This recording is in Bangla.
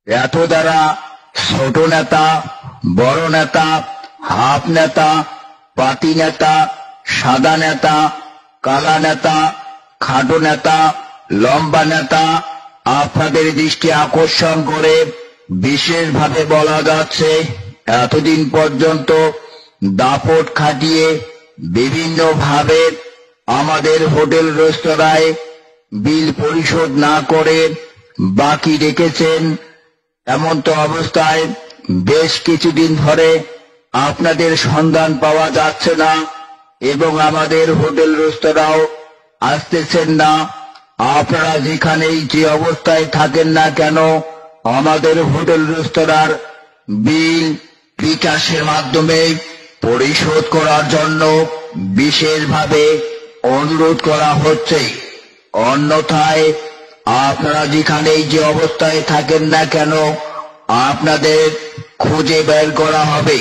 এত দ্বারা ছোট নেতা, বড় নেতা, হাফ নেতা, পাতি নেতা, সাদা নেতা, কালা নেতা, খাটো নেতা, লম্বা নেতা আপনাদের দৃষ্টি আকর্ষণ করে বিশেষভাবে বলা যাচ্ছে, এতদিন পর্যন্ত দাপট খাটিয়ে বিভিন্নভাবে আমাদের হোটেল রেস্তোরাঁয় বিল পরিশোধ না করে বাকি রেখেছেন। এমন তো অবস্থায় বেশ কিছুদিন ধরে আপনাদের সন্ধান পাওয়া যাচ্ছে না এবং আমাদের হোটেল রেস্তোরাঁও আসতেছেন না। আপনারা যেখানেই যে অবস্থায় থাকেন না কেন, আমাদের হোটেল রেস্তোরাঁর বিল বিকাশের মাধ্যমে পরিশোধ করার জন্য বিশেষভাবে অনুরোধ করা হচ্ছে। অন্যথায় আপনারা যেখানেই যে অবস্থায় থাকেন না কেন, আপনাদের খুঁজে বের করা হবে।